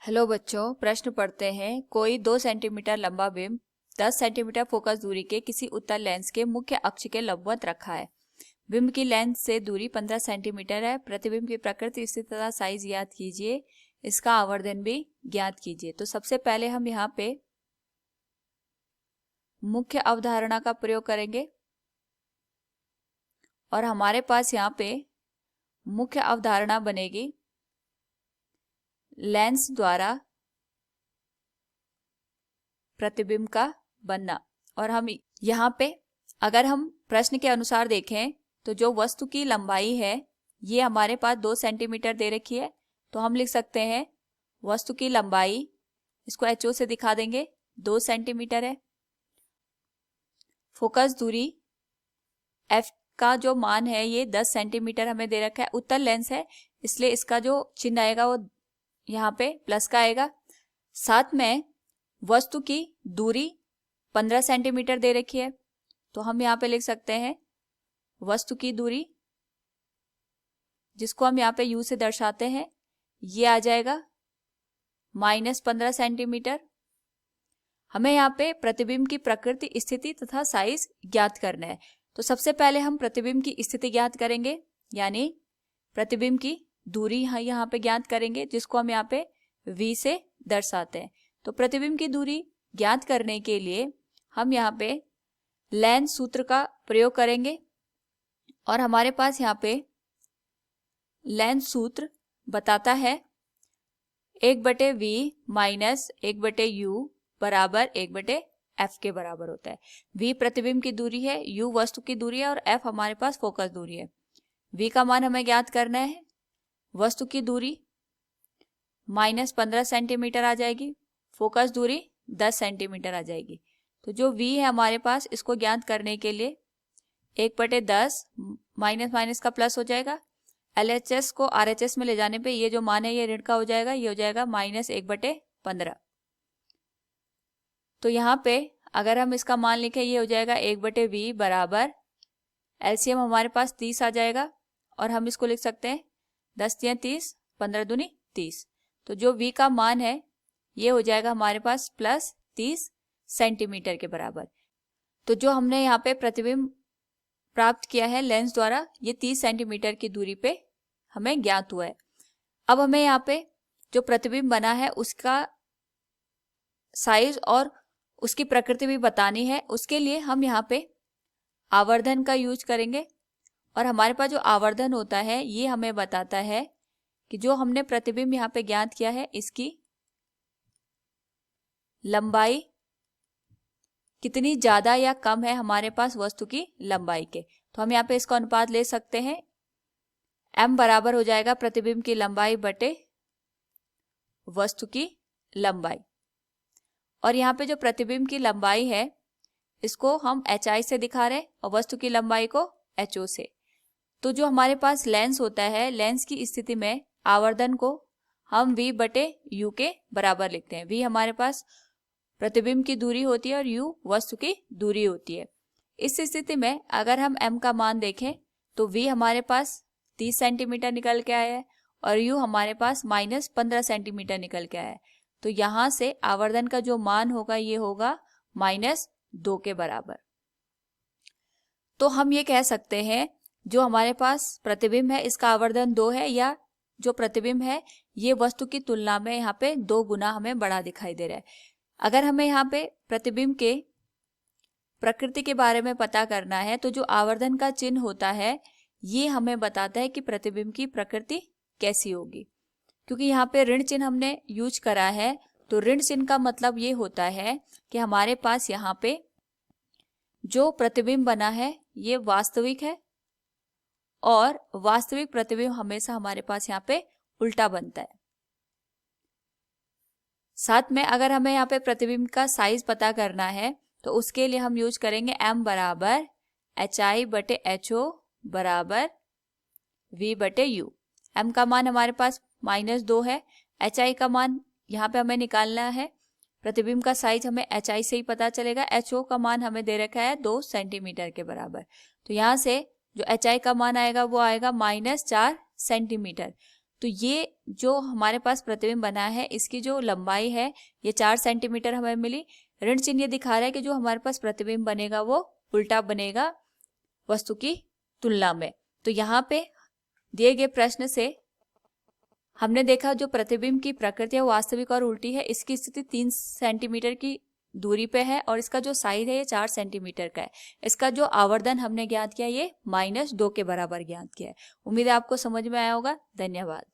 Hello बच्चों, प्रश्न पढ़ते हैं। कोई 2 सेंटीमीटर लंबा बिंब 10 सेंटीमीटर फोकस दूरी के किसी उत्तल लेंस के मुख्य अक्ष के लंबवत रखा है। बिंब की लेंस से दूरी 15 सेंटीमीटर है। प्रतिबिंब की प्रकृति, स्थिति तथा साइज ज्ञात कीजिए। इसका आवर्धन भी ज्ञात कीजिए। तो सबसे पहले हम यहाँ पे मुख्य अवधारणा का प्रयोग करेंगे और हमारे पास यहाँ पे मुख्य अवधारणा बनेगी लेंस द्वारा प्रतिबिंब का बनना। और हम यहाँ पे अगर हम प्रश्न के अनुसार देखें तो जो वस्तु की लंबाई है ये हमारे पास 2 सेंटीमीटर दे रखी है। तो हम लिख सकते हैं वस्तु की लंबाई, इसको HO से दिखा देंगे, 2 सेंटीमीटर है। फोकस दूरी F का जो मान है ये 10 सेंटीमीटर हमें दे रखा है। उत्तल लेंस है इसलिए इसका जो चिन्ह आएगा वो यहाँ पे प्लस का आएगा। साथ में वस्तु की दूरी 15 सेंटीमीटर दे रखी है। तो हम यहाँ पे लिख सकते हैं वस्तु की दूरी, जिसको हम यहाँ पे U से दर्शाते हैं, ये आ जाएगा -15 सेंटीमीटर। हमें यहाँ पे प्रतिबिंब की प्रकृति, स्थिति तथा साइज ज्ञात करना है। तो सबसे पहले हम प्रतिबिंब की स्थिति ज्ञात करेंगे, यानी प्रतिबिंब की दूरी यहाँ पे ज्ञात करेंगे, जिसको हम यहाँ पे V से दर्शाते हैं। तो प्रतिबिंब की दूरी ज्ञात करने के लिए हम यहाँ पे लेंस सूत्र का प्रयोग करेंगे और हमारे पास यहाँ पे लेंस सूत्र बताता है 1/V माइनस 1/U बराबर 1/F के बराबर होता है। V प्रतिबिंब की दूरी है, U वस्तु की दूरी है और F हमारे पास फोकस दूरी है। V का मान हमें ज्ञात करना है। वस्तु की दूरी -15 सेंटीमीटर आ जाएगी, फोकस दूरी 10 सेंटीमीटर आ जाएगी। तो जो V है हमारे पास, इसको ज्ञात करने के लिए 1/10 माइनस माइनस का प्लस हो जाएगा। LHS को RHS में ले जाने पे ये जो मान है ये ऋण का हो जाएगा, ये हो जाएगा -1/15। तो यहाँ पे अगर हम इसका मान लिखें ये हो जाएगा 1/V बराबर LCM हमारे पास 30 आ जाएगा और हम इसको लिख सकते हैं 10 × 30, 15 दूनी 30। तो जो V का मान है ये हो जाएगा हमारे पास +30 सेंटीमीटर के बराबर। तो जो हमने यहाँ पे प्रतिबिंब प्राप्त किया है लेंस द्वारा, ये 30 सेंटीमीटर की दूरी पे हमें ज्ञात हुआ है। अब हमें यहाँ पे जो प्रतिबिंब बना है उसका साइज और उसकी प्रकृति भी बतानी है। उसके लिए हम यहाँ पे आवर्धन का यूज करेंगे और हमारे पास जो आवर्धन होता है ये हमें बताता है कि जो हमने प्रतिबिंब यहाँ पे ज्ञात किया है इसकी लंबाई कितनी ज्यादा या कम है हमारे पास वस्तु की लंबाई के। तो हम यहाँ पे इसका अनुपात ले सकते हैं। M बराबर हो जाएगा प्रतिबिंब की लंबाई बटे वस्तु की लंबाई। और यहाँ पे जो प्रतिबिंब की लंबाई है इसको हम HI से दिखा रहे हैं और वस्तु की लंबाई को HO से। तो जो हमारे पास लेंस होता है, लेंस की स्थिति में आवर्धन को हम V/U के बराबर लिखते हैं। V हमारे पास प्रतिबिंब की दूरी होती है और U वस्तु की दूरी होती है। इस स्थिति में अगर हम M का मान देखें तो V हमारे पास 30 सेंटीमीटर निकल के आया है और U हमारे पास -15 सेंटीमीटर निकल के आया है। तो यहाँ से आवर्धन का जो मान होगा ये होगा -2 के बराबर। तो हम ये कह सकते हैं जो हमारे पास प्रतिबिंब है इसका आवर्धन 2 है, या जो प्रतिबिंब है ये वस्तु की तुलना में यहाँ पे 2 गुना हमें बड़ा दिखाई दे रहा है। अगर हमें यहाँ पे प्रतिबिंब के प्रकृति के बारे में पता करना है तो जो आवर्धन का चिन्ह होता है ये हमें बताता है कि प्रतिबिंब की प्रकृति कैसी होगी। क्योंकि यहाँ पे ऋण चिन्ह हमने यूज करा है, तो ऋण चिन्ह का मतलब ये होता है कि हमारे पास यहाँ पे जो प्रतिबिंब बना है ये वास्तविक है और वास्तविक प्रतिबिंब हमेशा हमारे पास यहाँ पे उल्टा बनता है। साथ में अगर हमें यहाँ पे प्रतिबिंब का साइज पता करना है तो उसके लिए हम यूज करेंगे M बराबर HI/HO बराबर V/U। M का मान हमारे पास -2 है। HI का मान यहाँ पे हमें निकालना है। प्रतिबिंब का साइज हमें HI से ही पता चलेगा। HO का मान हमें दे रखा है 2 सेंटीमीटर के बराबर। तो यहाँ से जो HI का मान आएगा वो आएगा -4 सेंटीमीटर। तो ये जो हमारे पास प्रतिबिंब बना है इसकी जो लंबाई है ये 4 सेंटीमीटर हमें मिली। ऋण चिन्ह ये दिखा रहा है कि जो हमारे पास प्रतिबिंब बनेगा वो उल्टा बनेगा वस्तु की तुलना में। तो यहाँ पे दिए गए प्रश्न से हमने देखा जो प्रतिबिंब की प्रकृति है वो वास्तविक और उल्टी है। इसकी स्थिति 3 सेंटीमीटर की दूरी पे है और इसका जो साइज है ये 4 सेंटीमीटर का है। इसका जो आवर्धन हमने ज्ञात किया ये -2 के बराबर ज्ञात किया है। उम्मीद है आपको समझ में आया होगा। धन्यवाद।